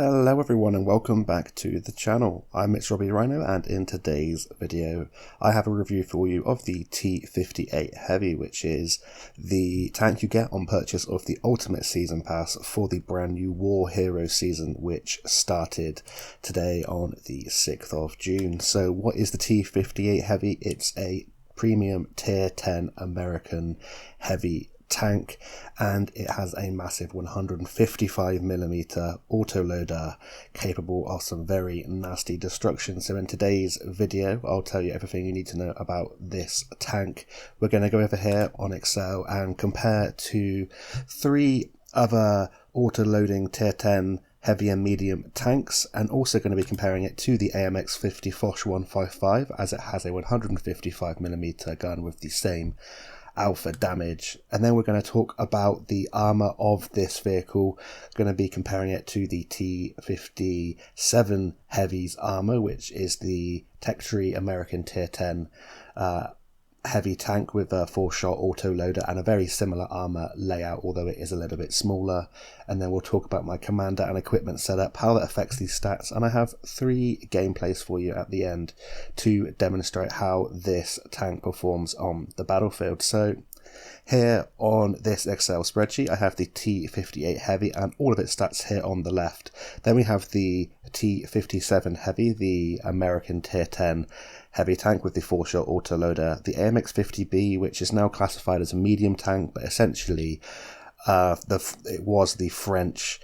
Hello everyone and welcome back to the channel. I'm Robbie Rhino, and in today's video I have a review for you of the T58 Heavy, which is the tank you get on purchase of the Ultimate Season Pass for the brand new War Hero season, which started today on the 6th of June. So what is the T58 Heavy? It's a premium tier 10 American heavy tank, and it has a massive 155mm autoloader capable of some very nasty destruction. So in today's video I'll tell you everything you need to know about this tank. We're going to go over here on Excel and compare to three other autoloading tier 10 heavy and medium tanks, and also going to be comparing it to the AMX 50 Foch 155, as it has a 155mm gun with the same alpha damage. And then we're going to talk about the armor of this vehicle, going to be comparing it to the T57 Heavy's armor, which is the Tech Tree American tier 10 heavy tank with a 4-shot autoloader and a very similar armor layout, although it is a little bit smaller. And then we'll talk about my commander and equipment setup, how that affects these stats, and I have 3 gameplays for you at the end to demonstrate how this tank performs on the battlefield. So here on this Excel spreadsheet I have the T58 Heavy and all of its stats here on the left. Then we have the T57 Heavy, the American tier 10 heavy tank with the 4-shot autoloader, the AMX 50B, which is now classified as a medium tank, but essentially it was the French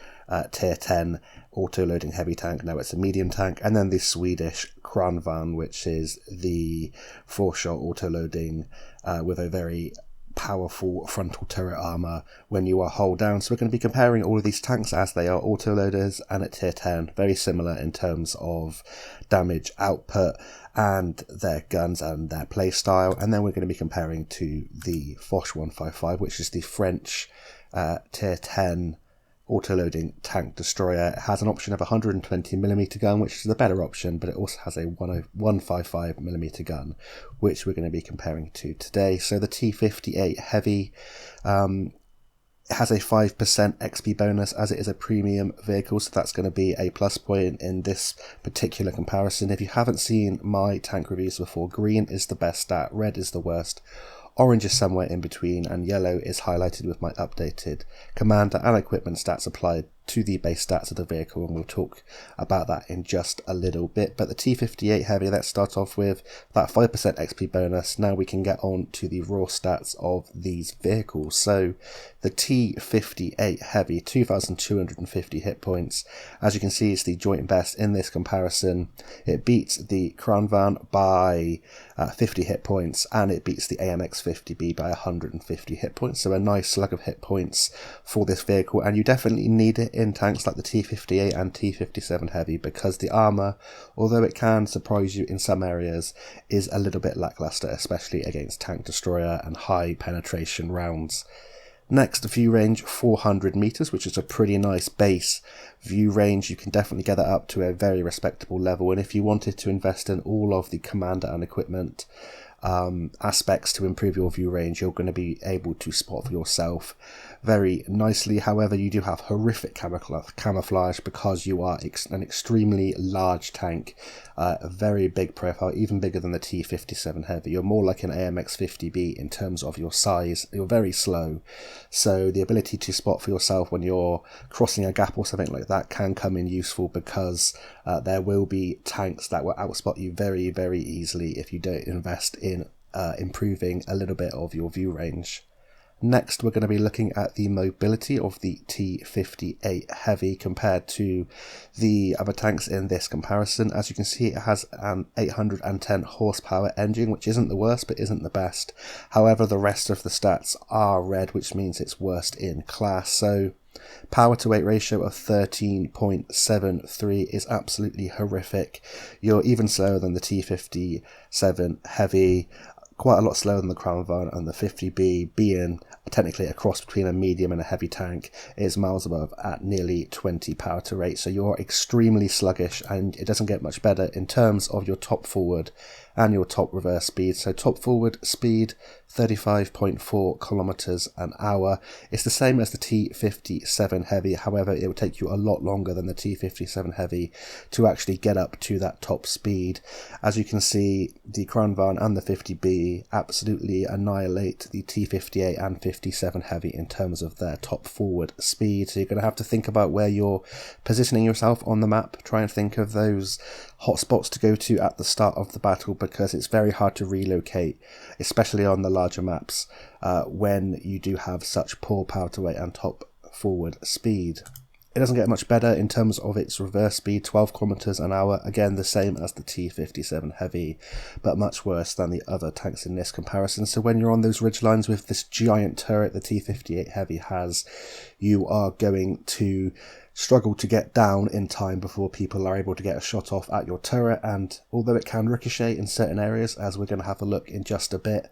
tier 10 autoloading heavy tank. Now it's a medium tank. And then the Swedish Kranvan, which is the 4-shot autoloading with a very powerful frontal turret armor when you are hull down. So we're going to be comparing all of these tanks as they are autoloaders and at tier 10, very similar in terms of damage output and their guns and their playstyle. And then we're going to be comparing to the Foch 155, which is the French tier 10 autoloading tank destroyer. It has an option of a 120mm gun, which is the better option, but it also has a 155mm gun, which we're going to be comparing to today. So the T58 Heavy has a 5% XP bonus as it is a premium vehicle, so that's going to be a plus point in this particular comparison. If you haven't seen my tank reviews before, green is the best stat, red is the worst, orange is somewhere in between, and yellow is highlighted with my updated commander and equipment stats applied to the base stats of the vehicle, and we'll talk about that in just a little bit. But the T58 Heavy, let's start off with that 5% XP bonus. Now we can get on to the raw stats of these vehicles. So the T58 Heavy, 2,250 hit points. As you can see, it's the joint best in this comparison. It beats the Kranvan by 50 hit points, and it beats the AMX 50B by 150 hit points. So a nice slug of hit points for this vehicle, and you definitely need it in tanks like the T58 and T57 Heavy, because the armor, although it can surprise you in some areas, is a little bit lackluster, especially against tank destroyer and high penetration rounds. Next, view range 400 meters, which is a pretty nice base view range. You can definitely get that up to a very respectable level, and if you wanted to invest in all of the commander and equipment aspects to improve your view range, you're going to be able to spot for yourself very nicely. However, you do have horrific camouflage because you are an extremely large tank, a very big profile, even bigger than the T57 Heavy. You're more like an AMX 50B in terms of your size. You're very slow, so the ability to spot for yourself when you're crossing a gap or something like that can come in useful, because there will be tanks that will outspot you very, very easily if you don't invest in improving a little bit of your view range. Next, we're going to be looking at the mobility of the T58 Heavy compared to the other tanks in this comparison. As you can see, it has an 810 horsepower engine, which isn't the worst but isn't the best. However, the rest of the stats are red, which means it's worst in class. So power to weight ratio of 13.73 is absolutely horrific. You're even slower than the T57 Heavy, quite a lot slower than the Kranvan and the 50B, being technically a cross between a medium and a heavy tank, is miles above at nearly 20 power to rate. So you're extremely sluggish, and it doesn't get much better in terms of your top forward and your top reverse speed. So top forward speed 35.4 kilometers an hour. It's the same as the T57 Heavy. However, it will take you a lot longer than the T57 Heavy to actually get up to that top speed. As you can see, the Kranvan and the 50B absolutely annihilate the T58 and 57 Heavy in terms of their top forward speed. So you're going to have to think about where you're positioning yourself on the map. Try and think of those hotspots to go to at the start of the battle, because it's very hard to relocate, especially on the larger maps, when you do have such poor power to weight and top forward speed. It doesn't get much better in terms of its reverse speed, 12 kilometers an hour, again the same as the T57 Heavy, but much worse than the other tanks in this comparison. So when you're on those ridgelines with this giant turret the T58 Heavy has, you are going to struggle to get down in time before people are able to get a shot off at your turret. And although it can ricochet in certain areas, as we're going to have a look in just a bit,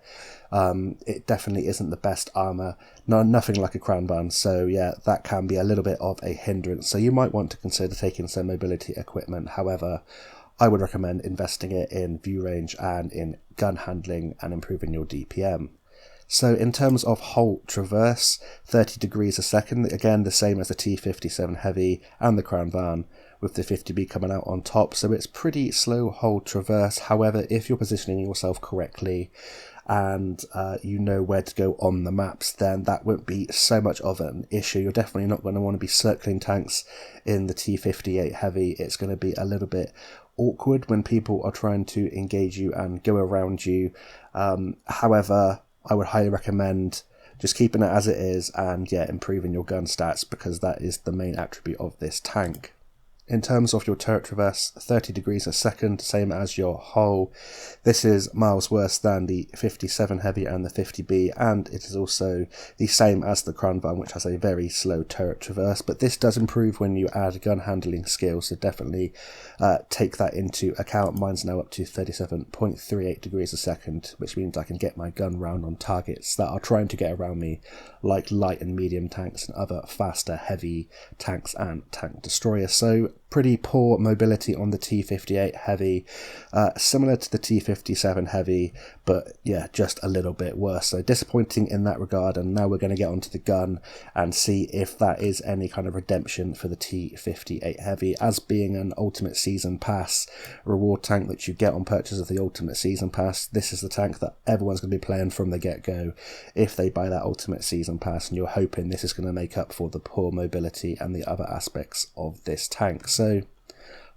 it definitely isn't the best armor. Nothing like a Kranvan. So yeah, that can be a little bit of a hindrance. So you might want to consider taking some mobility equipment. However, I would recommend investing it in view range and in gun handling and improving your DPM. So in terms of whole traverse, 30 degrees a second, again the same as the T57 Heavy and the Kranvan, with the 50B coming out on top. So it's pretty slow whole traverse. However, if you're positioning yourself correctly and you know where to go on the maps, then that won't be so much of an issue. You're definitely not going to want to be circling tanks in the T58 Heavy. It's going to be a little bit awkward when people are trying to engage you and go around you. However, I would highly recommend just keeping it as it is and yeah, improving your gun stats, because that is the main attribute of this tank. In terms of your turret traverse, 30 degrees a second, same as your hull. This is miles worse than the 57 Heavy and the 50B, and it is also the same as the Kranvan, which has a very slow turret traverse, but this does improve when you add gun handling skills, so definitely take that into account. Mine's now up to 37.38 degrees a second, which means I can get my gun round on targets that are trying to get around me, like light and medium tanks and other faster heavy tanks and tank destroyers. So pretty poor mobility on the T58 Heavy, similar to the T57 Heavy, but yeah, just a little bit worse. So disappointing in that regard. And now we're going to get onto the gun and see if that is any kind of redemption for the T58 Heavy, as being an Ultimate Season Pass reward tank that you get on purchase of the Ultimate Season Pass. This is the tank that everyone's going to be playing from the get-go if they buy that Ultimate Season Pass, and you're hoping this is going to make up for the poor mobility and the other aspects of this tank. So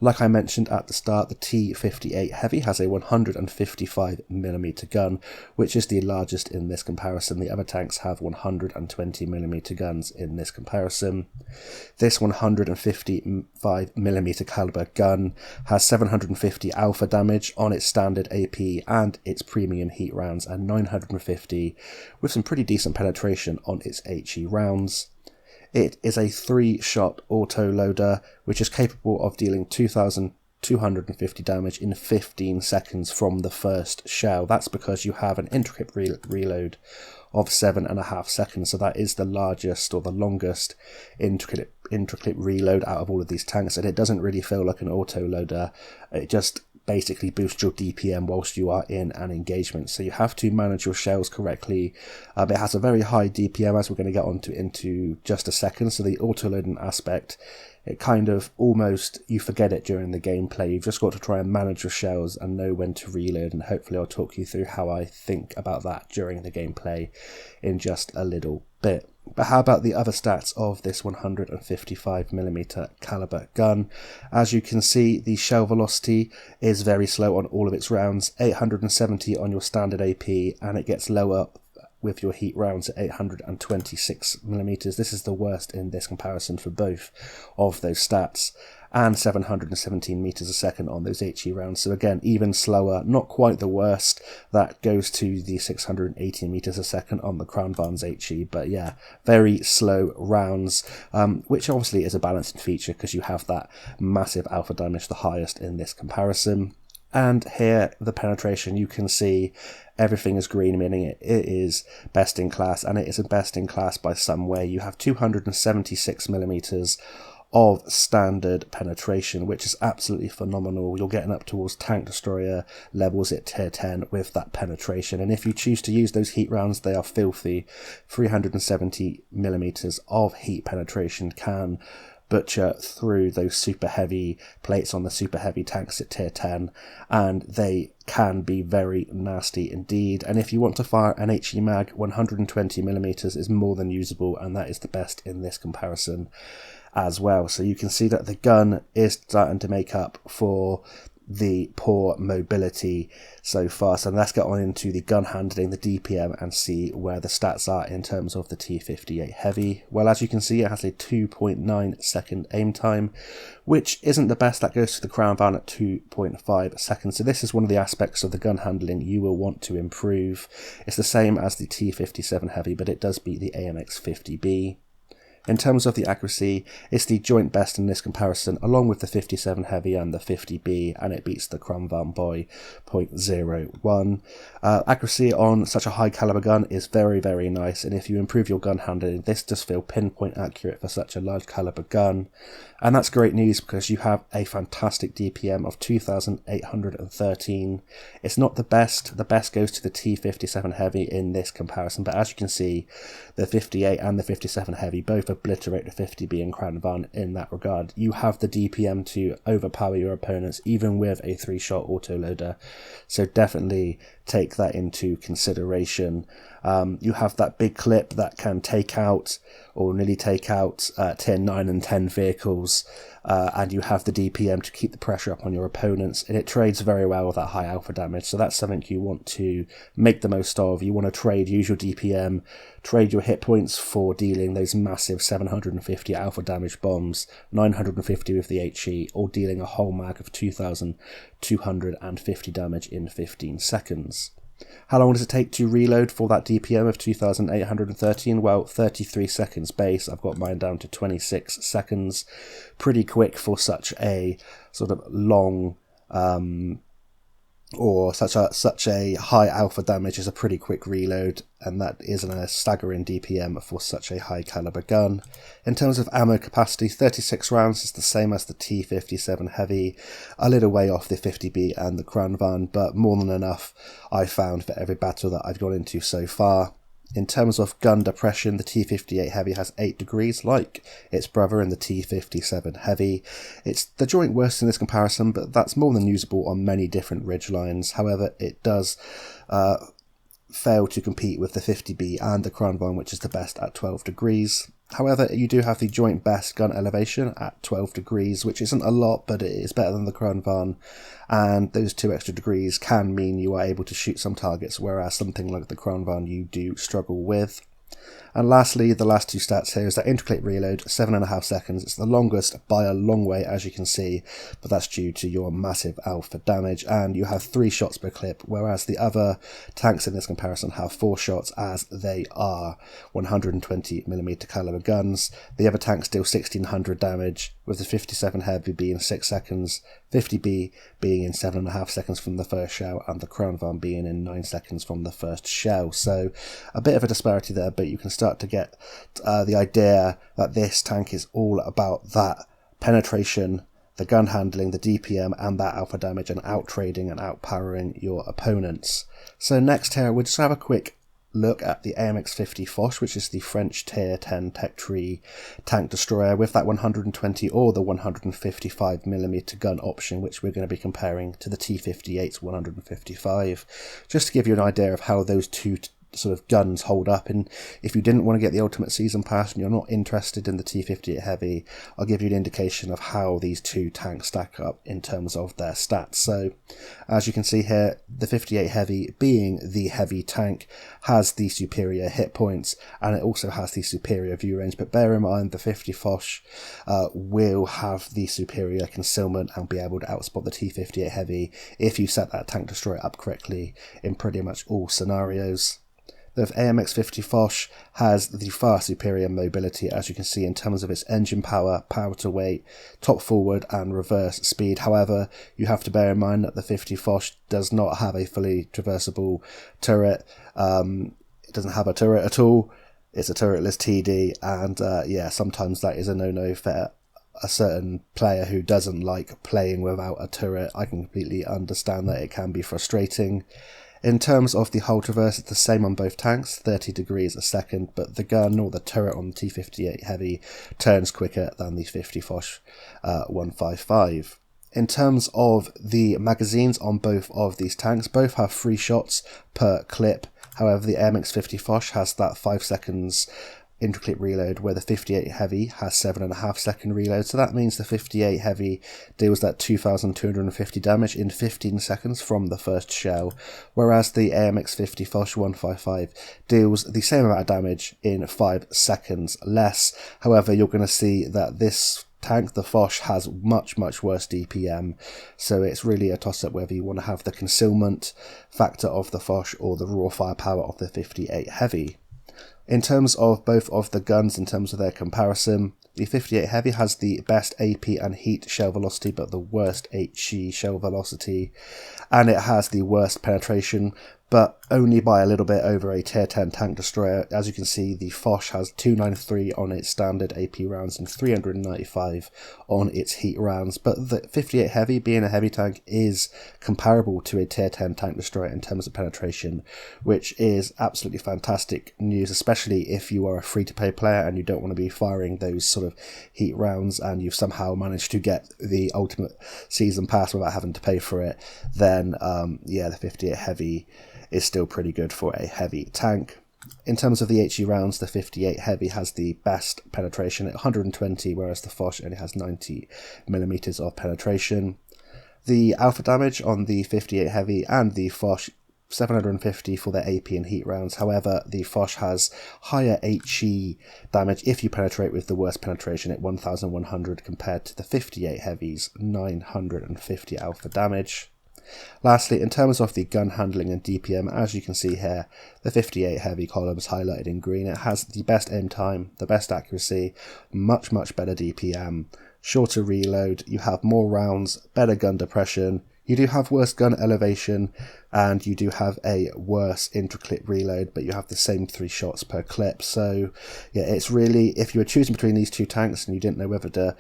like I mentioned at the start, the T58 Heavy has a 155mm gun, which is the largest in this comparison. The other tanks have 120mm guns in this comparison. This 155mm caliber gun has 750 alpha damage on its standard AP and its premium heat rounds, and 950 with some pretty decent penetration on its HE rounds. It is a 3-shot auto-loader, which is capable of dealing 2,250 damage in 15 seconds from the first shell. That's because you have an intricate reload of 7.5 seconds, so that is the largest or the longest intricate reload out of all of these tanks, and it doesn't really feel like an auto-loader. It just basically boost your DPM whilst you are in an engagement, so you have to manage your shells correctly. It has a very high DPM, as we're going to get onto into just a second, so the auto-loading aspect, it kind of almost, you forget it during the gameplay. You've just got to try and manage your shells and know when to reload, and hopefully I'll talk you through how I think about that during the gameplay in just a little bit. But how about the other stats of this 155mm caliber gun? As you can see, the shell velocity is very slow on all of its rounds, 870 on your standard AP, and it gets lower with your heat rounds at 826mm. This is the worst in this comparison for both of those stats, and 717 meters a second on those HE rounds. So again, even slower, not quite the worst. That goes to the 680 meters a second on the Kranvan's HE, but yeah, very slow rounds, which obviously is a balancing feature because you have that massive alpha damage, the highest in this comparison. And here, the penetration, you can see everything is green, meaning it is best in class, and it is best in class by some way. You have 276 millimeters of standard penetration, which is absolutely phenomenal. You're getting up towards tank destroyer levels at tier 10 with that penetration, and if you choose to use those heat rounds, they are filthy. 370 millimeters of heat penetration can butcher through those super heavy plates on the super heavy tanks at tier 10, and they can be very nasty indeed. And if you want to fire an HE mag, 120 millimeters is more than usable, and that is the best in this comparison as well. So you can see that the gun is starting to make up for the poor mobility so far. So let's get on into the gun handling, the DPM, and see where the stats are in terms of the T58 Heavy. Well, as you can see, it has a 2.9 second aim time, which isn't the best. That goes to the Crown Van at 2.5 seconds. So this is one of the aspects of the gun handling you will want to improve. It's the same as the T57 Heavy, but it does beat the AMX 50B. In terms of the accuracy, it's the joint best in this comparison, along with the 57 Heavy and the 50B, and it beats the Crown Van by 0.01. Accuracy on such a high caliber gun is very, very nice, and if you improve your gun handling, this does feel pinpoint accurate for such a large caliber gun. And that's great news because you have a fantastic DPM of 2,813. It's not the best. The best goes to the T57 Heavy in this comparison, but as you can see, the 58 and the 57 Heavy both obliterate the 50B and Crown Van in that regard. You have the DPM to overpower your opponents even with a 3-shot autoloader, so definitely take that into consideration. You have that big clip that can take out or nearly take out tier 9 and 10 vehicles, and you have the DPM to keep the pressure up on your opponents, and it trades very well with that high alpha damage, so that's something you want to make the most of. You want to trade, use your DPM, trade your hit points for dealing those massive 750 alpha damage bombs, 950 with the HE, or dealing a whole mag of 2,250 damage in 15 seconds. How long does it take to reload for that DPM of 2,813? Well, 33 seconds base. I've got mine down to 26 seconds. Pretty quick for such a sort of long or such a high alpha damage is a pretty quick reload, and that isn't a staggering DPM for such a high caliber gun. In terms of ammo capacity, 36 rounds is the same as the T57 Heavy, a little way off the 50B and the Crown Van, but more than enough I found for every battle that I've gone into so far. In terms of gun depression, the T58 Heavy has 8 degrees, like its brother in the T57 Heavy. It's the joint worst in this comparison, but that's more than usable on many different ridge lines. However, it does fail to compete with the 50B and the Crown Van, which is the best at 12 degrees. However, you do have the joint best gun elevation at 12 degrees, which isn't a lot, but it is better than the Crown Van, and those 2 extra degrees can mean you are able to shoot some targets, whereas something like the Crown Van you do struggle with. And lastly, the last 2 stats here is that interclip reload, 7.5 seconds. It's the longest by a long way, as you can see, but that's due to your massive alpha damage, and you have 3 shots per clip, whereas the other tanks in this comparison have 4 shots, as they are 120mm caliber guns. The other tanks deal 1,600 damage, with the 57 Heavy being 6 seconds, 50B being in 7.5 seconds from the first shell, and the Crown Van being in 9 seconds from the first shell. So a bit of a disparity there, but you can start to get the idea that this tank is all about that penetration, the gun handling, the DPM, and that alpha damage, and out trading and outpowering your opponents. So next here, we'll just have a quick look at the AMX 50 Foch, which is the French tier 10 tech tree tank destroyer with that 120 or the 155mm gun option, which we're going to be comparing to the T58's 155, just to give you an idea of how those two sort of guns hold up. And if you didn't want to get the Ultimate Season Pass and you're not interested in the T58 Heavy, I'll give you an indication of how these two tanks stack up in terms of their stats. So as you can see here, the 58 Heavy, being the heavy tank, has the superior hit points, and it also has the superior view range, but bear in mind the 50 Foch will have the superior concealment and be able to outspot the T58 Heavy if you set that tank destroyer up correctly in pretty much all scenarios. The AMX-50 Foch has the far superior mobility, as you can see, in terms of its engine power, power to weight, top forward and reverse speed. However, you have to bear in mind that the 50 Foch does not have a fully traversable turret. It doesn't have a turret at all. It's a turretless TD, and yeah, sometimes that is a no-no for a certain player who doesn't like playing without a turret. I can completely understand that it can be frustrating. In terms of the hull traverse, it's the same on both tanks, 30 degrees a second, but the gun or the turret on the T58 Heavy turns quicker than the 50 Foch 155. In terms of the magazines on both of these tanks, both have 3 shots per clip. However, the AMX-50 Foch has that 5 seconds interclip reload, where the 58 Heavy has 7.5 second reload. So that means the 58 Heavy deals that 2,250 damage in 15 seconds from the first shell, whereas the AMX-50 Foch 155 deals the same amount of damage in 5 seconds less. However, you're going to see that this tank, the Foch, has much worse DPM, so it's really a toss-up whether you want to have the concealment factor of the Foch or the raw firepower of the 58 Heavy. In terms of both of the guns, in terms of their comparison, the 58 Heavy has the best AP and heat shell velocity but the worst HE shell velocity, and it has the worst penetration, but only by a little bit over a tier 10 tank destroyer. As you can see, the Foch has 293 on its standard AP rounds and 395 on its heat rounds, but the 58 Heavy, being a heavy tank, is comparable to a tier 10 tank destroyer in terms of penetration, which is absolutely fantastic news, especially if you are a free-to-play player and you don't want to be firing those sort of heat rounds and you've somehow managed to get the ultimate season pass without having to pay for it. Then yeah, the 58 Heavy is still pretty good for a heavy tank. In terms of the HE rounds, the 58 Heavy has the best penetration at 120, whereas the Foch only has 90mm of penetration. The alpha damage on the 58 Heavy and the Foch, 750 for their AP and heat rounds. However, the Foch has higher HE damage if you penetrate with the worst penetration at 1100 compared to the 58 Heavy's 950 alpha damage. Lastly, in terms of the gun handling and DPM, as you can see here, the 58 Heavy columns highlighted in green. It has the best aim time, the best accuracy, much better DPM, shorter reload, you have more rounds, better gun depression, you do have worse gun elevation, and you do have a worse intraclip reload, but you have the same 3 shots per clip. So yeah, it's really, if you were choosing between these two tanks and you didn't know whether to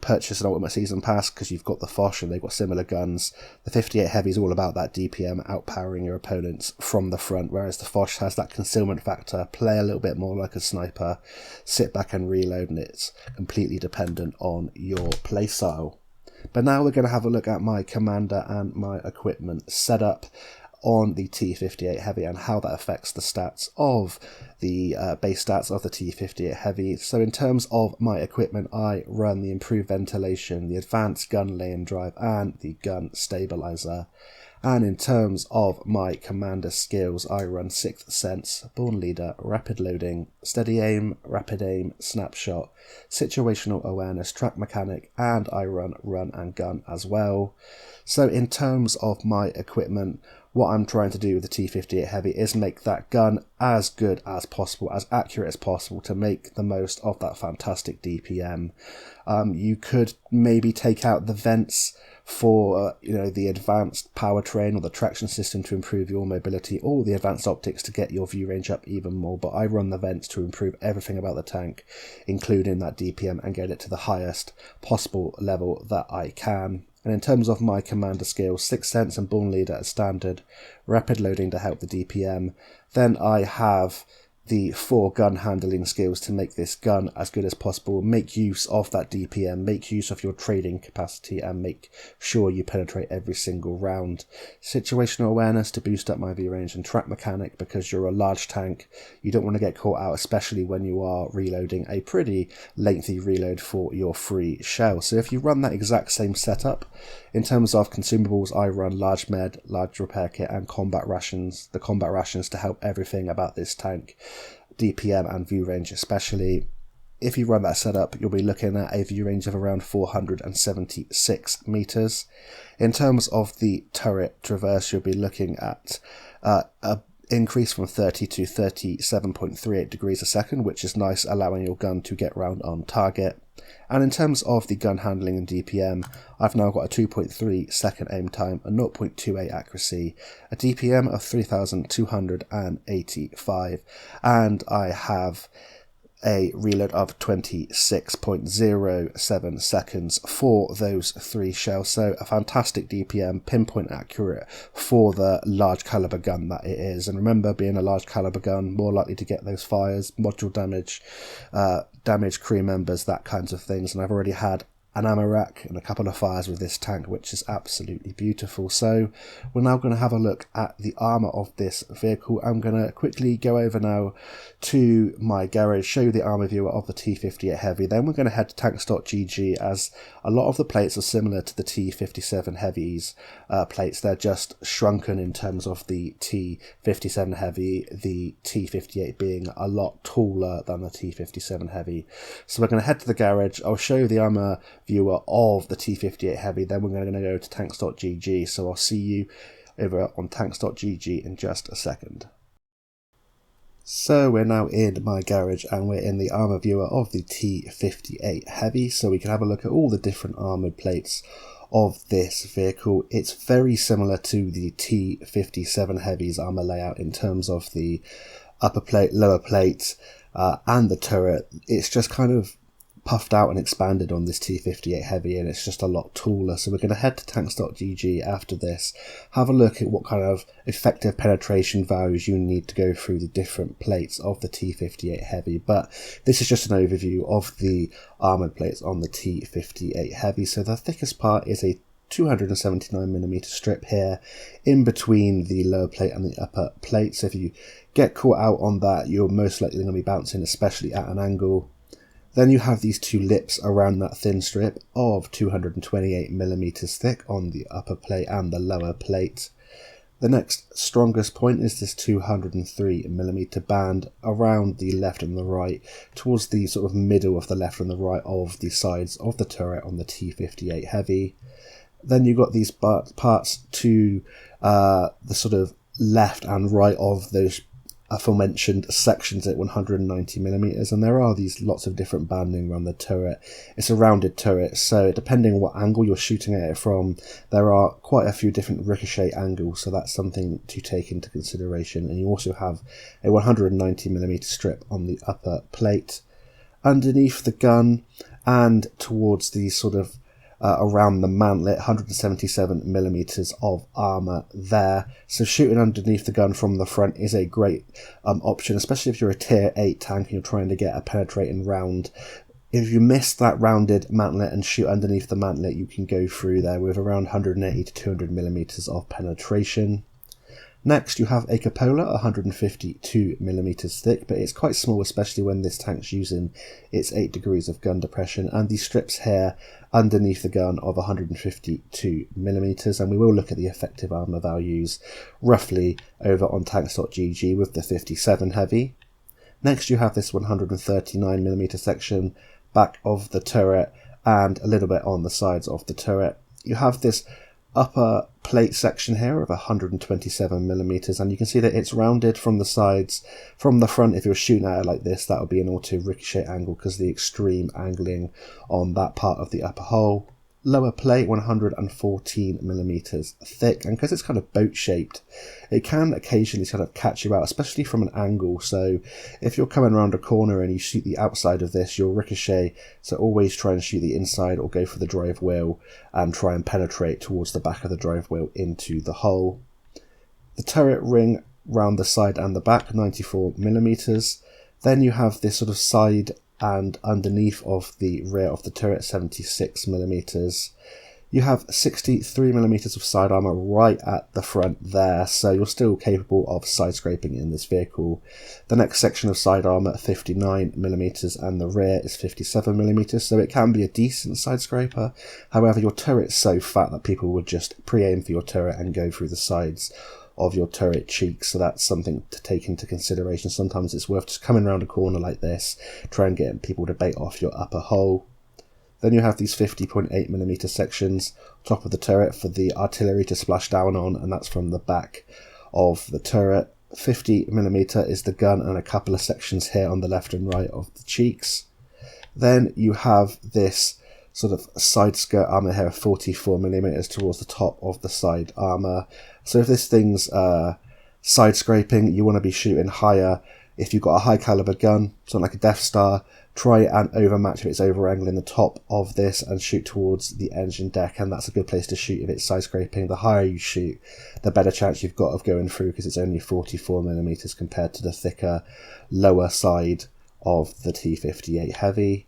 purchase an Ultimate Season Pass because you've got the Foch and they've got similar guns, the 58 Heavy is all about that DPM, outpowering your opponents from the front, whereas the Foch has that concealment factor, play a little bit more like a sniper, sit back and reload, and it's completely dependent on your playstyle. But now we're going to have a look at my commander and my equipment setup on the T58 Heavy and how that affects the stats of the base stats of the T58 Heavy. So in terms of my equipment, I run the improved ventilation, the advanced gun lay and drive, and the gun stabilizer. And in terms of my commander skills, I run 6th Sense, Born Leader, Rapid Loading, Steady Aim, Rapid Aim, Snapshot, Situational Awareness, Track Mechanic, and I run Run and Gun as well. So in terms of my equipment, what I'm trying to do with the T58 Heavy is make that gun as good as possible, as accurate as possible, to make the most of that fantastic DPM. You could maybe take out the vents for the advanced powertrain or the traction system to improve your mobility, or the advanced optics to get your view range up even more, but I run the vents to improve everything about the tank, including that DPM, and get it to the highest possible level that I can. And in terms of my commander skills, 6th Sense and Born Leader as standard, Rapid Loading to help the DPM. Then I have the 4 gun handling skills to make this gun as good as possible, make use of that DPM, make use of your trading capacity, and make sure you penetrate every single round. Situational awareness to boost up my view range, and track mechanic because you're a large tank. You don't want to get caught out, especially when you are reloading a pretty lengthy reload for your free shell. So if you run that exact same setup, in terms of consumables, I run large med, large repair kit, and combat rations. The combat rations to help everything about this tank, DPM and view range especially. If you run that setup, you'll be looking at a view range of around 476 meters. In terms of the turret traverse, you'll be looking at increased from 30 to 37.38 degrees a second, which is nice, allowing your gun to get round on target. And in terms of the gun handling and DPM, I've now got a 2.3 second aim time, a 0.28 accuracy, a DPM of 3,285, and I have a reload of 26.07 seconds for those 3 shells. So a fantastic DPM, pinpoint accurate for the large caliber gun that it is. And remember, being a large caliber gun, more likely to get those fires, module damage, damage crew members, that kinds of things. And I've already had an ammo rack and a couple of fires with this tank, which is absolutely beautiful. So we're now going to have a look at the armour of this vehicle. I'm going to quickly go over now to my garage, show you the armour viewer of the T58 Heavy. Then we're going to head to tanks.gg, as a lot of the plates are similar to the T57 Heavy's plates. They're just shrunken in terms of the T57 Heavy, the T58 being a lot taller than the T57 Heavy. So we're going to head to the garage. I'll show you the armour viewer of the T58 Heavy, then we're going to go to tanks.gg, so I'll see you over on tanks.gg in just a second. So we're now in my garage and we're in the armour viewer of the T58 Heavy, so we can have a look at all the different armoured plates of this vehicle. It's very similar to the T57 Heavy's armour layout in terms of the upper plate, lower plate, and the turret. It's just kind of puffed out and expanded on this T58 Heavy, and it's just a lot taller. So we're going to head to tanks.gg after this, have a look at what kind of effective penetration values you need to go through the different plates of the T58 Heavy. But this is just an overview of the armoured plates on the T58 Heavy. So the thickest part is a 279mm strip here in between the lower plate and the upper plate. So if you get caught out on that, you're most likely going to be bouncing, especially at an angle. Then you have these 2 lips around that thin strip of 228mm thick on the upper plate and the lower plate. The next strongest point is this 203mm band around the left and the right, towards the sort of middle of the left and the right of the sides of the turret on the T58 Heavy. Then you've got these parts to the sort of left and right of those aforementioned sections at 190mm, and there are these lots of different banding around the turret. It's a rounded turret, so depending on what angle you're shooting at it from, there are quite a few different ricochet angles, so that's something to take into consideration. And you also have a 190mm strip on the upper plate. Underneath the gun and towards the sort of around the mantlet, 177mm of armour there. So shooting underneath the gun from the front is a great option, especially if you're a tier 8 tank and you're trying to get a penetrating round. If you miss that rounded mantlet and shoot underneath the mantlet, you can go through there with around 180 to 200mm of penetration. Next, you have a cupola, 152mm thick, but it's quite small, especially when this tank's using its 8 degrees of gun depression, and the strips here underneath the gun of 152mm, and we will look at the effective armour values roughly over on tanks.gg with the 57 Heavy. Next, you have this 139mm section back of the turret and a little bit on the sides of the turret. You have this upper plate section here of 127mm, and you can see that it's rounded from the sides. From the front, if you're shooting at it like this, that would be an auto ricochet angle because of the extreme angling on that part of the upper hull. Lower plate, 114mm thick, and because it's kind of boat shaped, it can occasionally sort of catch you out, especially from an angle. So if you're coming around a corner and you shoot the outside of this, you'll ricochet, so always try and shoot the inside or go for the drive wheel and try and penetrate towards the back of the drive wheel into the hull. The turret ring round the side and the back, 94mm. Then you have this sort of side and underneath of the rear of the turret, 76mm. You have 63mm of side armour right at the front there, so you're still capable of side scraping in this vehicle. The next section of side armour, 59mm, and the rear is 57mm, so it can be a decent side scraper. However, your turret's so fat that people would just pre-aim for your turret and go through the sides of your turret cheeks, so that's something to take into consideration. Sometimes it's worth just coming around a corner like this, try and get people to bait off your upper hull. Then you have these 50.8mm sections top of the turret for the artillery to splash down on, and that's from the back of the turret. 50mm is the gun and a couple of sections here on the left and right of the cheeks. Then you have this sort of side skirt armour here, 44mm towards the top of the side armour. So if this thing's side scraping, you want to be shooting higher. If you've got a high caliber gun, something like a Death Star, try and overmatch if it's over angling the top of this and shoot towards the engine deck, and that's a good place to shoot if it's side scraping. The higher you shoot, the better chance you've got of going through, because it's only 44mm compared to the thicker lower side of the T58 Heavy.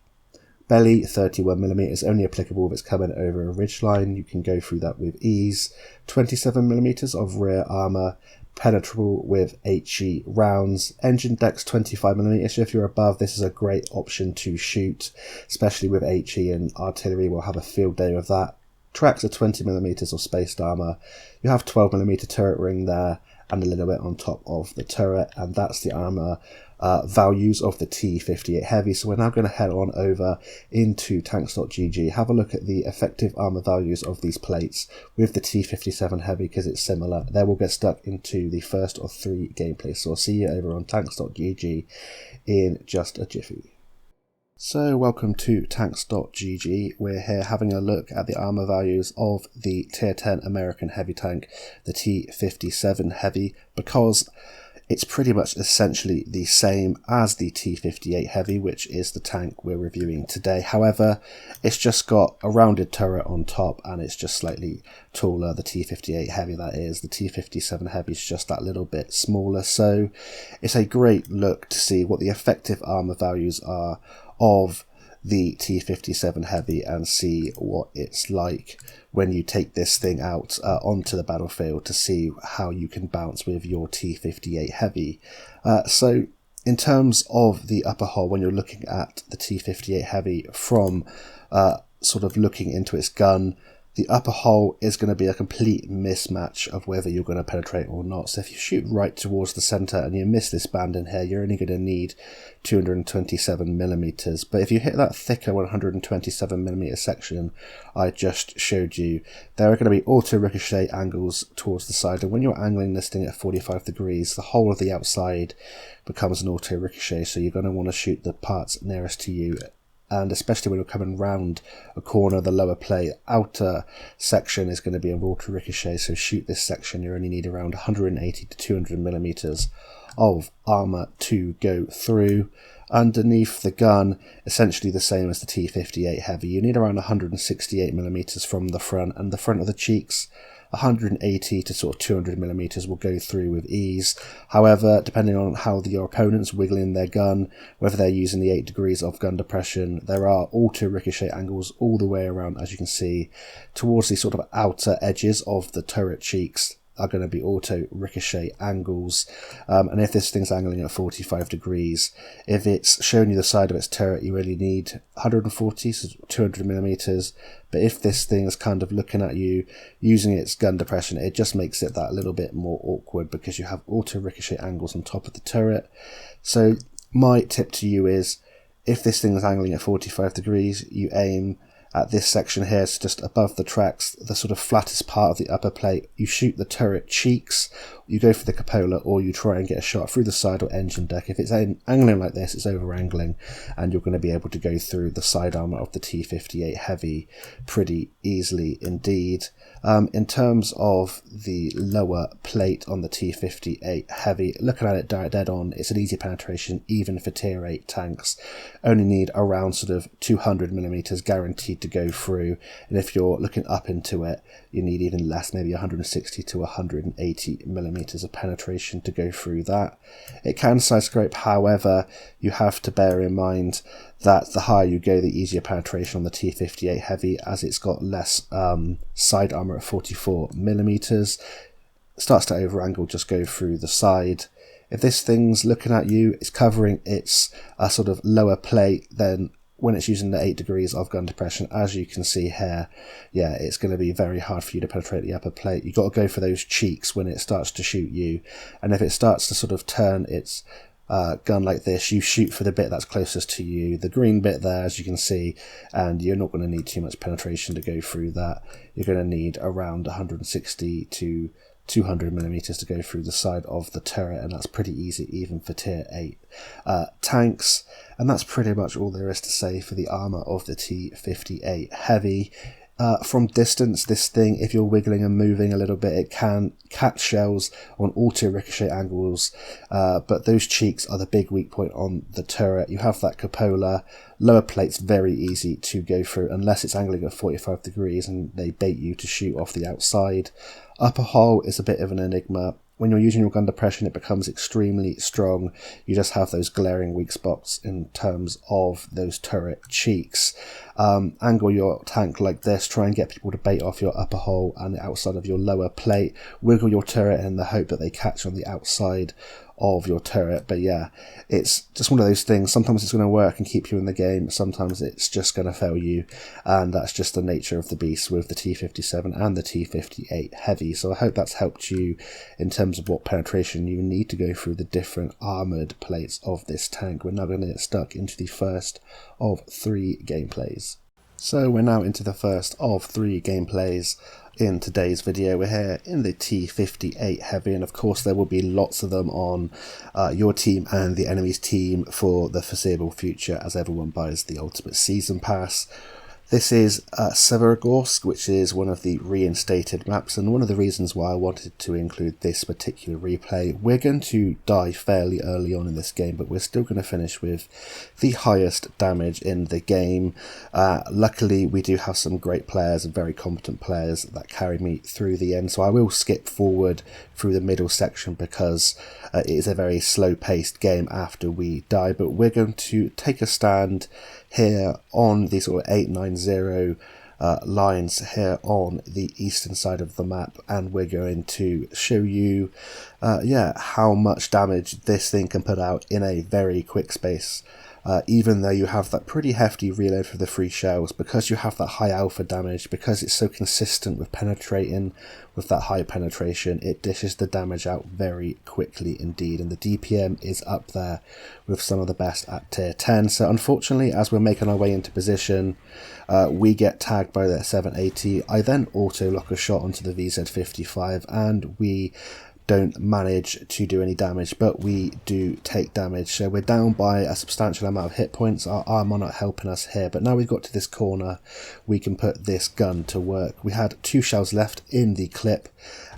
Belly, 31mm, only applicable if it's coming over a ridgeline. You can go through that with ease. 27mm of rear armour, penetrable with HE rounds. Engine deck's 25mm, so if you're above, this is a great option to shoot, especially with HE, and artillery will have a field day with that. Tracks are 20mm of spaced armour. You have 12mm turret ring there and a little bit on top of the turret, and that's the armour values of the T58 Heavy. So we're now going to head on over into tanks.gg, have a look at the effective armour values of these plates with the T57 Heavy, because it's similar. There we'll get stuck into the first of 3 gameplays, so I'll see you over on tanks.gg in just a jiffy. So welcome to tanks.gg. We're here having a look at the armour values of the Tier 10 American heavy tank, the T57 Heavy, because it's pretty much essentially the same as the T58 Heavy, which is the tank we're reviewing today. However, it's just got a rounded turret on top and it's just slightly taller, the T58 Heavy that is. The T57 Heavy is just that little bit smaller, so it's a great look to see what the effective armour values are of the T57 Heavy and see what it's like when you take this thing out onto the battlefield to see how you can bounce with your T58 Heavy. So in terms of the upper hull, when you're looking at the T58 Heavy from sort of looking into its gun, the upper hull is going to be a complete mismatch of whether you're going to penetrate or not. So if you shoot right towards the centre and you miss this band in here, you're only going to need 227mm. But if you hit that thicker 127mm section I just showed you, there are going to be auto ricochet angles towards the side. And when you're angling this thing at 45 degrees, the whole of the outside becomes an auto ricochet. So you're going to want to shoot the parts nearest to you. And especially when you're coming round a corner, the lower plate outer section is going to be a auto ricochet. So shoot this section, you only need around 180 to 200mm of armour to go through. Underneath the gun, essentially the same as the T58 Heavy, you need around 168mm from the front, and the front of the cheeks, 180 to sort of 200mm will go through with ease. However, depending on how your opponent's wiggling their gun, whether they're using the 8 degrees of gun depression, there are auto ricochet angles all the way around, as you can see, towards the sort of outer edges of the turret cheeks are going to be auto ricochet angles. And if this thing's angling at 45 degrees, if it's showing you the side of its turret, you really need 140, so 200mm. But if this thing is kind of looking at you using its gun depression, it just makes it that little bit more awkward because you have auto ricochet angles on top of the turret. So my tip to you is, if this thing is angling at 45 degrees, you aim at this section here, so just above the tracks, the sort of flattest part of the upper plate. You shoot the turret cheeks, you go for the cupola, or you try and get a shot through the side or engine deck. If it's angling like this, it's over angling, and you're going to be able to go through the side armour of the T58 Heavy pretty easily indeed. In terms of the lower plate on the T58 Heavy, looking at it dead on, it's an easy penetration even for tier 8 tanks. Only need around sort of 200mm guaranteed to go through, and if you're looking up into it, you need even less, maybe 160 to 180mm of penetration to go through that. It can side scrape, however, you have to bear in mind that the higher you go, the easier penetration on the T58 Heavy, as it's got less side armour at 44mm. Starts to over angle, just go through the side. If this thing's looking at you, it's covering its sort of lower plate, then when it's using the 8 degrees of gun depression, as you can see here, yeah, it's going to be very hard for you to penetrate the upper plate. You've got to go for those cheeks when it starts to shoot you, and if it starts to sort of turn its gun like this, you shoot for the bit that's closest to you, the green bit there, as you can see, and you're not going to need too much penetration to go through that. You're going to need around 160 to 200mm to go through the side of the turret, and that's pretty easy even for tier 8 tanks. And that's pretty much all there is to say for the armour of the T58 Heavy. From distance, this thing, if you're wiggling and moving a little bit, it can catch shells on auto ricochet angles, but those cheeks are the big weak point on the turret. You have that cupola, lower plate's very easy to go through unless it's angling at 45 degrees and they bait you to shoot off the outside. Upper hull is a bit of an enigma. When you're using your gun depression, it becomes extremely strong. You just have those glaring weak spots in terms of those turret cheeks. Angle your tank like this, try and get people to bait off your upper hull and the outside of your lower plate. Wiggle your turret in the hope that they catch on the outside of your turret. But yeah, it's just one of those things. Sometimes it's going to work and keep you in the game, sometimes it's just going to fail you, and that's just the nature of the beast with the T57 and the T58 Heavy. So I hope that's helped you in terms of what penetration you need to go through the different armoured plates of this tank. We're now going to get stuck into the first of 3 gameplays. So we're now into the first of 3 gameplays in today's video. We're here in the T58 Heavy, and of course there will be lots of them on your team and the enemy's team for the foreseeable future as everyone buys the Ultimate Season Pass. This is Severogorsk, which is one of the reinstated maps, and one of the reasons why I wanted to include this particular replay. We're going to die fairly early on in this game, but we're still going to finish with the highest damage in the game. Luckily, we do have some great players and very competent players that carry me through the end, so I will skip forward through the middle section because it is a very slow-paced game after we die, but we're going to take a stand here on the sort of 890 lines here on the eastern side of the map, and we're going to show you how much damage this thing can put out in a very quick space. Even though you have that pretty hefty reload for the free shells, because you have that high alpha damage, because it's so consistent with penetrating with that high penetration, it dishes the damage out very quickly indeed, and the DPM is up there with some of the best at tier 10. So unfortunately, as we're making our way into position, we get tagged by that 780. I then auto lock a shot onto the VZ55, and we don't manage to do any damage, but we do take damage. So we're down by a substantial amount of hit points. Our armor not helping us here, but now we've got to this corner, we can put this gun to work. We had 2 shells left in the clip,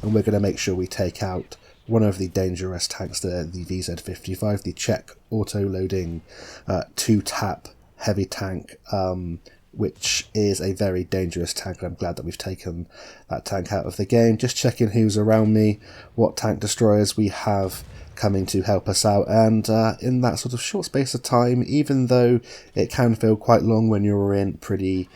and we're going to make sure we take out one of the dangerous tanks there, the VZ55, the Czech auto-loading 2-tap heavy tank, which is a very dangerous tank, and I'm glad that we've taken that tank out of the game. Just checking who's around me, what tank destroyers we have coming to help us out, and in that sort of short space of time, even though it can feel quite long when you're in pretty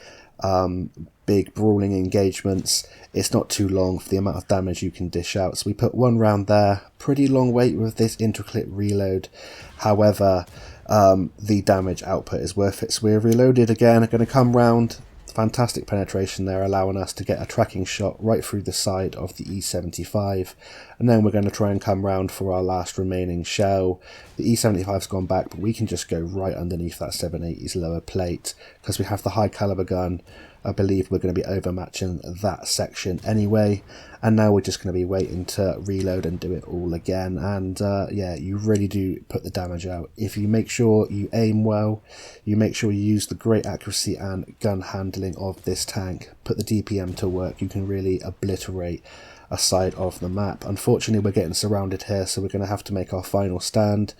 big brawling engagements, it's not too long for the amount of damage you can dish out. So we put 1 round there, pretty long wait with this intricate reload. However, the damage output is worth it. So we're reloaded again, going to come round. Fantastic penetration there, allowing us to get a tracking shot right through the side of the E75, and then we're going to try and come round for our last remaining shell. The E75's gone back, but we can just go right underneath that 780's lower plate because we have the high caliber gun. I believe we're going to be overmatching that section anyway, and now we're just going to be waiting to reload and do it all again. And yeah, you really do put the damage out if you make sure you aim well, you make sure you use the great accuracy and gun handling of this tank, put the DPM to work. You can really obliterate a side of the map. Unfortunately, we're getting surrounded here, so we're going to have to make our final stand.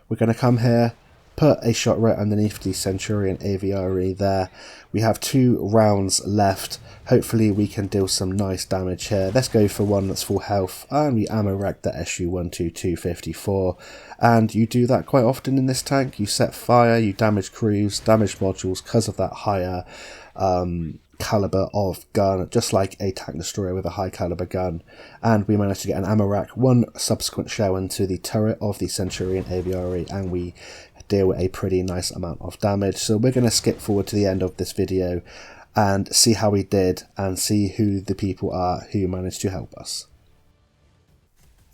We're going to come here, put a shot right underneath the Centurion Aviary there. We have 2 rounds left. Hopefully we can deal some nice damage here. Let's go for one that's full health, and we ammo rack the SU-12254. And you do that quite often in this tank. You set fire, you damage crews, damage modules because of that higher caliber of gun, just like a tank destroyer with a high caliber gun. And we managed to get an ammo rack, 1 subsequent shell into the turret of the Centurion Aviary, and we deal a pretty nice amount of damage. So we're going to skip forward to the end of this video and see how we did and see who the people are who managed to help us.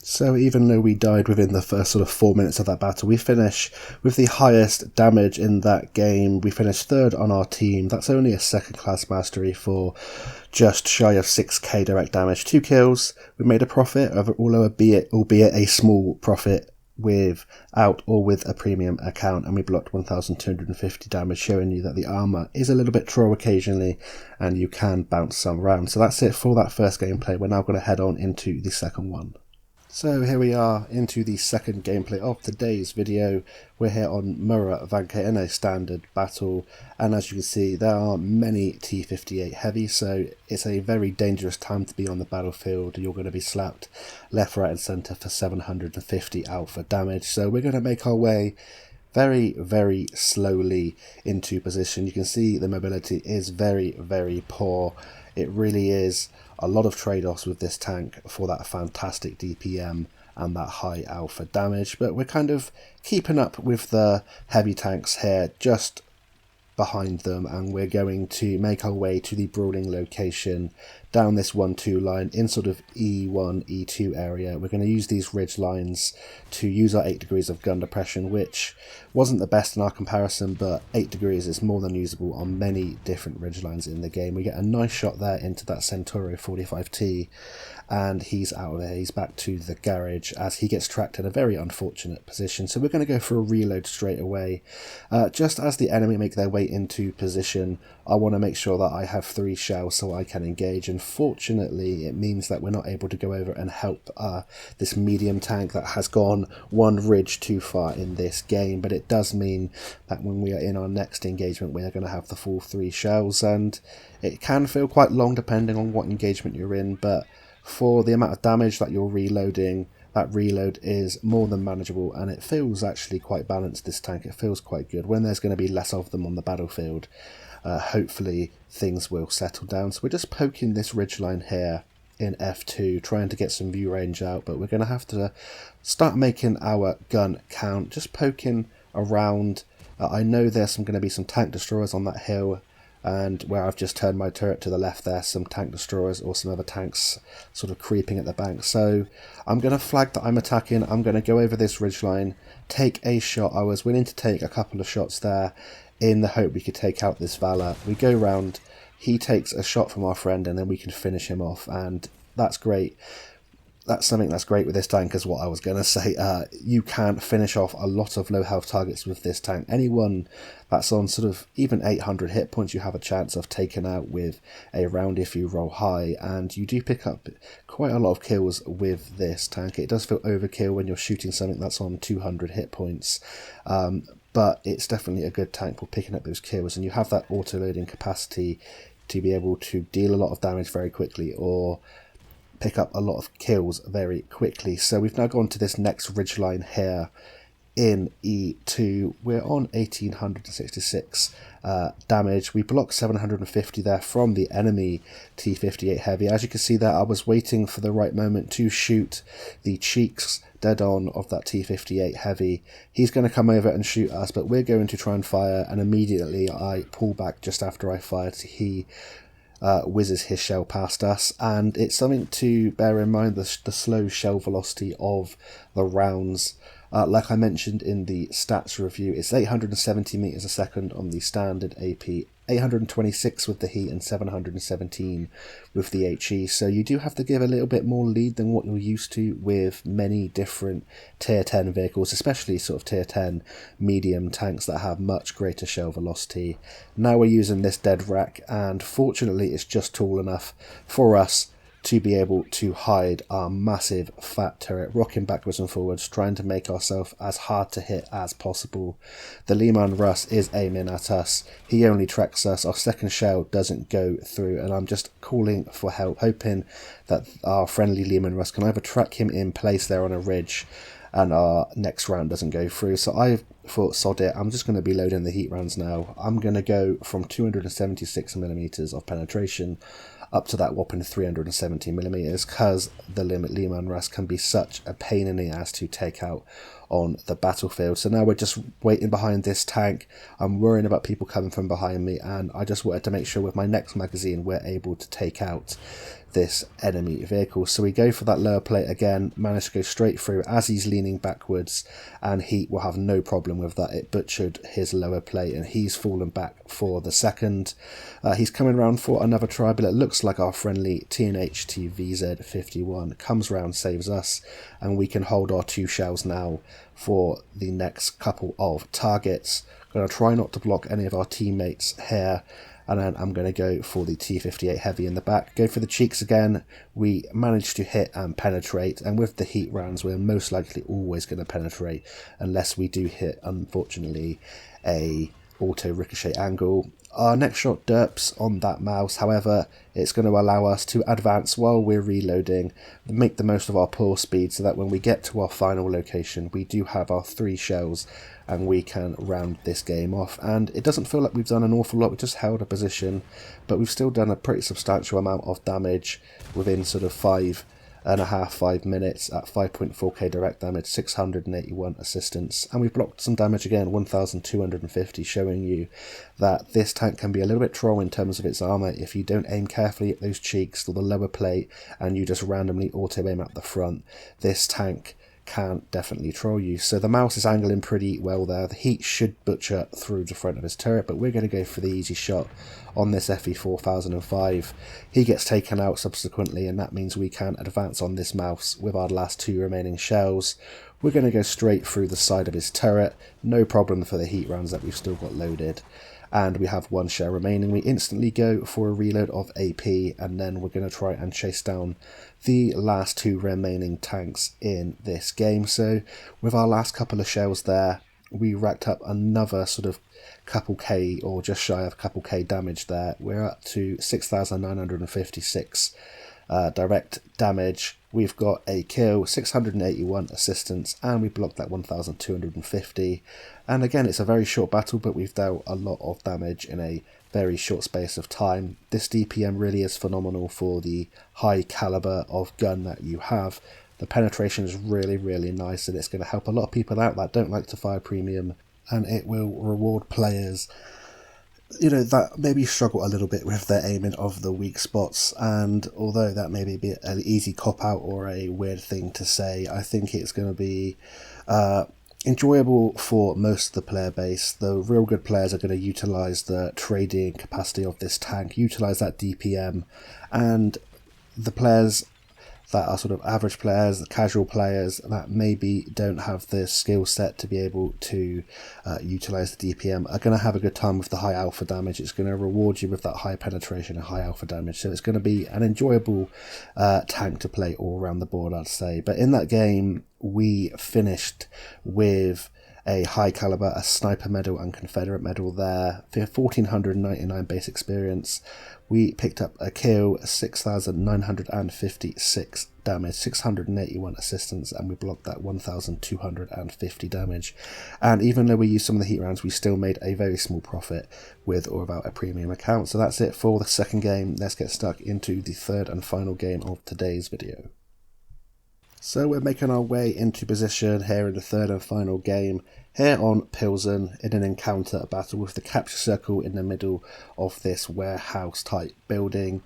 So even though we died within the first sort of 4 minutes of that battle, we finish with the highest damage in that game. We finished third on our team. That's only a second class mastery for just shy of 6k direct damage. 2 kills. We made a profit, albeit a small profit, without or with a premium account, and we blocked 1250 damage, showing you that the armor is a little bit troll occasionally and you can bounce some rounds. So that's it for that first gameplay. We're now going to head on into the second one. So here we are into the second gameplay of today's video. We're here on Murovanka in a standard battle, and as you can see there are many T58 Heavy, so it's a very dangerous time to be on the battlefield. You're going to be slapped left, right and centre for 750 out for damage. So we're going to make our way very, very slowly into position. You can see the mobility is very, very poor. It really is a lot of trade-offs with this tank for that fantastic DPM and that high alpha damage, but we're kind of keeping up with the heavy tanks here, just behind them, and we're going to make our way to the brawling location down this 1-2 line in sort of E1, E2 area. We're going to use these ridge lines to use our 8 degrees of gun depression, which wasn't the best in our comparison, but 8 degrees is more than usable on many different ridge lines in the game. We get a nice shot there into that Centauro 45T, and he's out of there. He's back to the garage as he gets tracked in a very unfortunate position. So we're going to go for a reload straight away. Just as the enemy make their way into position, I want to make sure that I have 3 shells so I can engage. Unfortunately, it means that we're not able to go over and help this medium tank that has gone one ridge too far in this game. But it does mean that when we are in our next engagement, we are going to have the full 3 shells, and it can feel quite long depending on what engagement you're in, but for the amount of damage that you're reloading, that reload is more than manageable, and it feels actually quite balanced, this tank. It feels quite good. When there's going to be less of them on the battlefield, hopefully things will settle down. So we're just poking this ridgeline here in F2, trying to get some view range out, but we're going to have to start making our gun count, just poking around. I know there's going to be some tank destroyers on that hill, and where I've just turned my turret to the left there, some tank destroyers or some other tanks sort of creeping at the bank. So I'm going to flag that I'm attacking. I'm going to go over this ridgeline, take a shot. I was willing to take a couple of shots there in the hope we could take out this Valor. We go round, he takes a shot from our friend, and then we can finish him off, and that's great. That's something that's great with this tank, is what I was going to say. You can finish off a lot of low health targets with this tank. Anyone that's on sort of even 800 hit points, you have a chance of taking out with a round if you roll high, and you do pick up quite a lot of kills with this tank. It does feel overkill when you're shooting something that's on 200 hit points, but it's definitely a good tank for picking up those kills, and you have that auto-loading capacity to be able to deal a lot of damage very quickly, or pick up a lot of kills very quickly. So we've now gone to this next ridgeline here in E2. We're on 1866 damage. We blocked 750 there from the enemy T58 Heavy. As you can see there, I was waiting for the right moment to shoot the cheeks dead on of that T58 Heavy. He's going to come over and shoot us, but we're going to try and fire, and immediately I pull back just after I fired. He whizzes his shell past us, and it's something to bear in mind, the slow shell velocity of the rounds. Like I mentioned in the stats review, it's 870 meters a second on the standard AP, 826 with the heat, and 717 with the HE. So you do have to give a little bit more lead than what you're used to with many different tier 10 vehicles, especially sort of tier 10 medium tanks that have much greater shell velocity. Now we're using this dead rack, and fortunately it's just tall enough for us to be able to hide our massive fat turret, rocking backwards and forwards, trying to make ourselves as hard to hit as possible. The Lehman Russ is aiming at us. He only tracks us. Our second shell doesn't go through, and I'm just calling for help, hoping that our friendly Lehman Russ can either track him in place there on a ridge and our next round doesn't go through. So I thought, sod it, I'm just going to be loading the heat rounds now. I'm going to go from 276mm of penetration up to that whopping 370mm, because the Lehman Russ can be such a pain in the ass to take out on the battlefield. So now we're just waiting behind this tank. I'm worrying about people coming from behind me, and I just wanted to make sure with my next magazine we're able to take out this enemy vehicle. So we go for that lower plate again, manage to go straight through as he's leaning backwards, and he will have no problem with that. It butchered his lower plate and he's fallen back for the second. He's coming around for another try, but it looks like our friendly T58 comes around, saves us, and we can hold our 2 shells now for the next couple of targets. I'm going to try not to block any of our teammates here, and then I'm going to go for the T58 Heavy in the back. Go for the cheeks again. We managed to hit and penetrate, and with the heat rounds we're most likely always going to penetrate unless we do hit, unfortunately, a auto ricochet angle. Our next shot derps on that mouse, however it's going to allow us to advance while we're reloading, make the most of our pull speed so that when we get to our final location we do have our 3 shells and we can round this game off. And it doesn't feel like we've done an awful lot, we just held a position, but we've still done a pretty substantial amount of damage within sort of 5 minutes at 5.4k direct damage, 681 assistance, and we've blocked some damage again, 1250, showing you that this tank can be a little bit troll in terms of its armour if you don't aim carefully at those cheeks or the lower plate and you just randomly auto aim at the front. This tank can definitely troll you. So the mouse is angling pretty well there. The heat should butcher through the front of his turret, but we're going to go for the easy shot on this FE 4005. He gets taken out subsequently, and that means we can advance on this mouse with our last 2 remaining shells. We're going to go straight through the side of his turret, no problem for the heat rounds that we've still got loaded. And we have 1 shell remaining. We instantly go for a reload of AP, and then we're going to try and chase down the last 2 remaining tanks in this game. So with our last couple of shells there, we racked up another sort of couple K, or just shy of a couple K damage there. We're up to 6,956 direct damage. We've got a kill, 681 assistance, and we blocked that 1250. And again, it's a very short battle, but we've dealt a lot of damage in a very short space of time. This DPM really is phenomenal for the high caliber of gun that you have. The penetration is really, really nice, and it's going to help a lot of people out that don't like to fire premium, and it will reward players, you know, that maybe struggle a little bit with their aiming of the weak spots. And although that may be an easy cop-out or a weird thing to say, I think it's going to be enjoyable for most of the player base. The real good players are going to utilise the trading capacity of this tank, utilise that DPM, and the players that are sort of average players, the casual players that maybe don't have the skill set to be able to utilise the DPM are going to have a good time with the high alpha damage. It's going to reward you with that high penetration and high alpha damage, so it's going to be an enjoyable tank to play all around the board, I'd say. But in that game we finished with a high caliber, a sniper medal and Confederate medal there, 1499 base experience. We picked up a kill, 6,956 damage, 681 assistance, and we blocked that 1,250 damage. And even though we used some of the heat rounds, we still made a very small profit with or without a premium account. So that's it for the second game. Let's get stuck into the third and final game of today's video. So we're making our way into position here in the third and final game, here on Pilsen, in an encounter battle with the capture circle in the middle of this warehouse type building.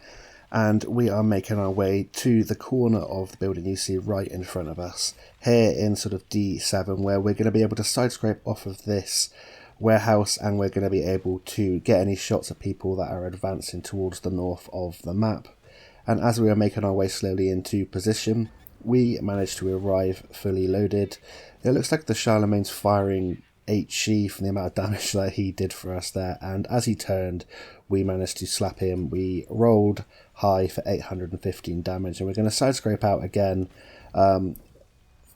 And we are making our way to the corner of the building you see right in front of us, here in sort of D7, where we're going to be able to side scrape off of this warehouse, and we're going to be able to get any shots at people that are advancing towards the north of the map. And as we are making our way slowly into position, we managed to arrive fully loaded. It looks like the Charlemagne's firing HE from the amount of damage that he did for us there, and as he turned we managed to slap him. We rolled high for 815 damage, and we're going to side scrape out again.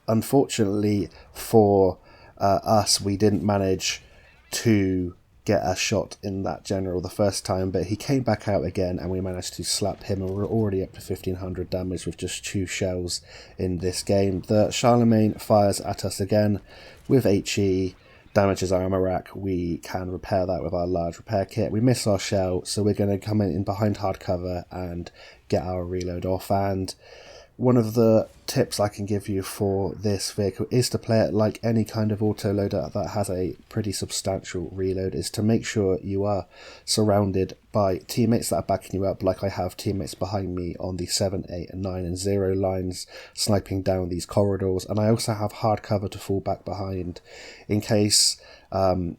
Unfortunately for us, we didn't manage to get a shot in that general the first time, but he came back out again and we managed to slap him, and we're already up to 1500 damage with just 2 shells in this game. The Charlemagne fires at us again with HE, damages our armor rack. We can repair that with our large repair kit. We miss our shell, so we're going to come in behind hard cover and get our reload off, and one of the tips I can give you for this vehicle is to play it like any kind of autoloader that has a pretty substantial reload, is to make sure you are surrounded by teammates that are backing you up, like I have teammates behind me on the 7, 8, 9 and 0 lines sniping down these corridors, and I also have hard cover to fall back behind in case I'm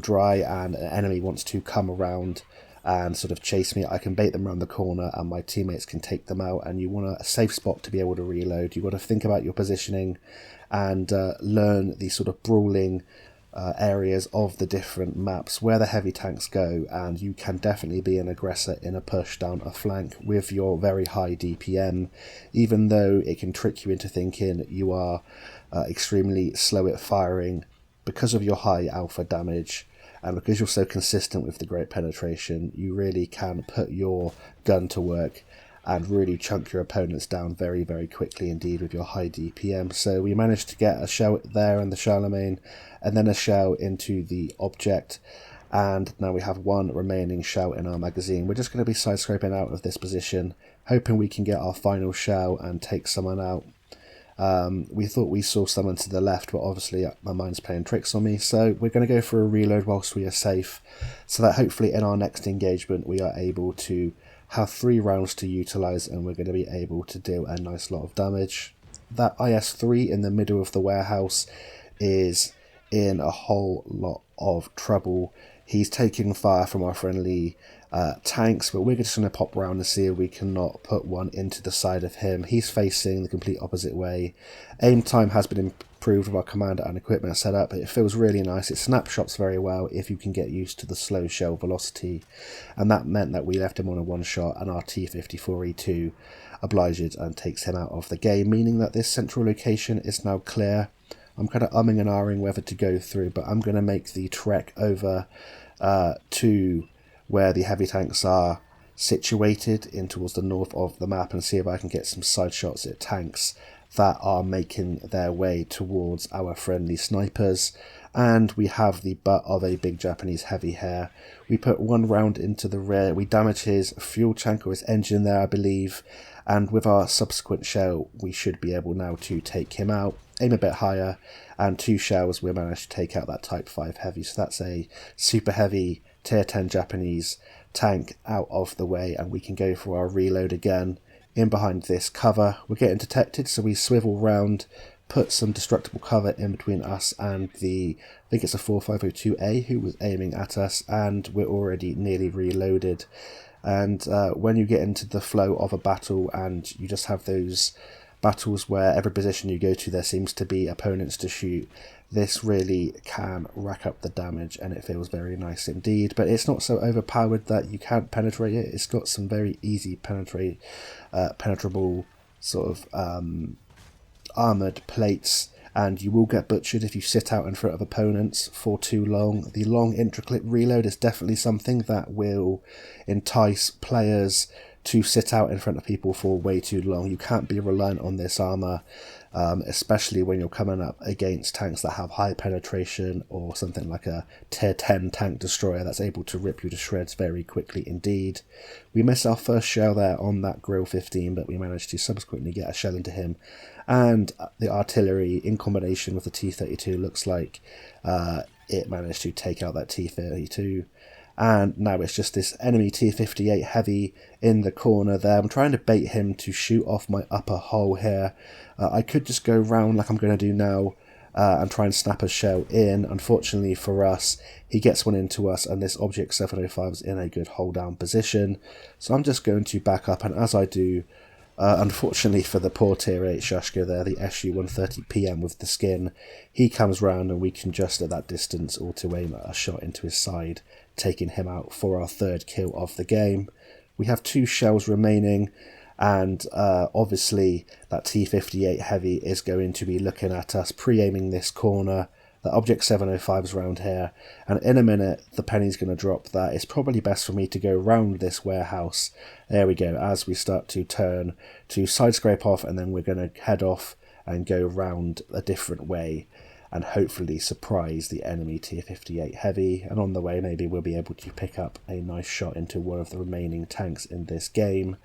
dry and an enemy wants to come around and sort of chase me. I can bait them around the corner and my teammates can take them out, and you want a safe spot to be able to reload. You've got to think about your positioning and learn the sort of brawling areas of the different maps where the heavy tanks go, and you can definitely be an aggressor in a push down a flank with your very high DPM, even though it can trick you into thinking you are extremely slow at firing because of your high alpha damage. And because you're so consistent with the great penetration, you really can put your gun to work and really chunk your opponents down very, very quickly indeed with your high DPM. So we managed to get a shell there in the Charlemagne, and then a shell into the object. And now we have one remaining shell in our magazine. We're just going to be side-scraping out of this position, hoping we can get our final shell and take someone out. We thought we saw someone to the left, but obviously my mind's playing tricks on me, so we're going to go for a reload whilst we are safe, so that hopefully in our next engagement we are able to have 3 rounds to utilise, and we're going to be able to deal a nice lot of damage. That IS-3 in the middle of the warehouse is in a whole lot of trouble. He's taking fire from our friendly tanks, but we're just going to pop around and see if we cannot put one into the side of him. He's facing the complete opposite way. Aim time has been improved with our commander and equipment setup. It feels really nice. It snapshots very well if you can get used to the slow shell velocity, and that meant that we left him on a one shot, and our T54E2 obliges and takes him out of the game, meaning that this central location is now clear. I'm kind of umming and ahhing whether to go through, but I'm going to make the trek over to where the heavy tanks are situated in towards the north of the map and see if I can get some side shots at tanks that are making their way towards our friendly snipers. And we have the butt of a big Japanese heavy here. We put 1 round into the rear, we damage his fuel tank or his engine there I believe, and with our subsequent shell we should be able now to take him out. Aim a bit higher, and 2 shells we managed to take out that Type 5 Heavy, so that's a super heavy tier 10 Japanese tank out of the way, and we can go for our reload again in behind this cover. We're getting detected, so we swivel round, put some destructible cover in between us and the, I think it's a 4502A who was aiming at us, and we're already nearly reloaded. And when you get into the flow of a battle and you just have those battles where every position you go to there seems to be opponents to shoot, this really can rack up the damage, and it feels very nice indeed. But it's not so overpowered that you can't penetrate it. It's got some very easy penetrable sort of armoured plates, and you will get butchered if you sit out in front of opponents for too long. The long intricate reload is definitely something that will entice players to sit out in front of people for way too long. You can't be reliant on this armour, especially when you're coming up against tanks that have high penetration, or something like a tier 10 tank destroyer that's able to rip you to shreds very quickly indeed. We missed our first shell there on that Grill 15, but we managed to subsequently get a shell into him, and the artillery in combination with the T32 looks like it managed to take out that T32. And now it's just this enemy T58 Heavy in the corner there. I'm trying to bait him to shoot off my upper hull here. I could just go round like I'm going to do now and try and snap a shell in. Unfortunately for us, he gets one into us, and this Object 705 is in a good hold down position. So I'm just going to back up, and as I do, unfortunately for the poor tier 8 Shashka there, the SU-130PM with the skin, he comes round and we can just at that distance auto-aim a shot into his side, taking him out for our 3rd kill of the game. We have 2 shells remaining, and obviously that T58 Heavy is going to be looking at us, pre-aiming this corner. The Object 705's around here, and in a minute the penny's going to drop that it's probably best for me to go round this warehouse. There we go, as we start to turn to side scrape off, and then we're going to head off and go round a different way and hopefully surprise the enemy T58 Heavy, and on the way maybe we'll be able to pick up a nice shot into one of the remaining tanks in this game.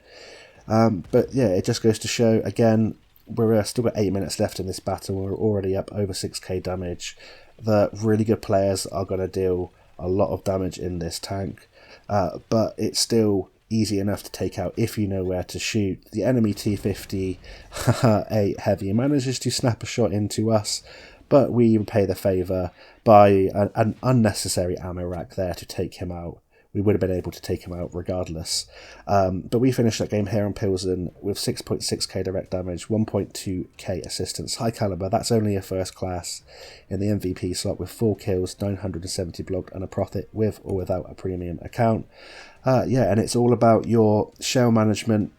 But yeah, it just goes to show, again, we're still got 8 minutes left in this battle. We're already up over 6k damage. The really good players are going to deal a lot of damage in this tank, but it's still easy enough to take out if you know where to shoot. The enemy T58 Heavy manages to snap a shot into us, but we repay the favour by an unnecessary ammo rack there to take him out. We would have been able to take him out regardless. But we finished that game here on Pilsen with 6.6k direct damage, 1.2k assistance, high caliber. That's only a first class in the MVP slot with 4 kills, 970 blocked, and a profit with or without a premium account. Yeah, and it's all about your shell management.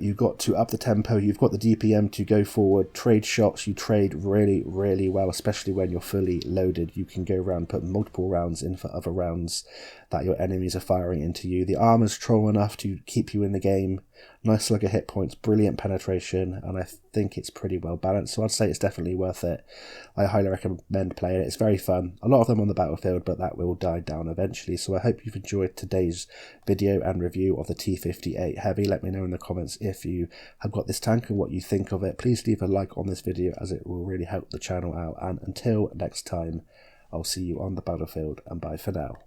You've got to up the tempo, you've got the DPM to go forward, trade shots, you trade really, really well, especially when you're fully loaded. You can go around, put multiple rounds in for other rounds that your enemies are firing into you. The armor's troll enough to keep you in the game. Nice slug of hit points, brilliant penetration, and I think it's pretty well balanced, so I'd say it's definitely worth it. I highly recommend playing it. It's very fun. A lot of them on the battlefield, but that will die down eventually. So I hope you've enjoyed today's video and review of the T58 Heavy. Let me know in the comments if you have got this tank and what you think of it. Please leave a like on this video, as it will really help the channel out. And until next time, I'll see you on the battlefield, and bye for now.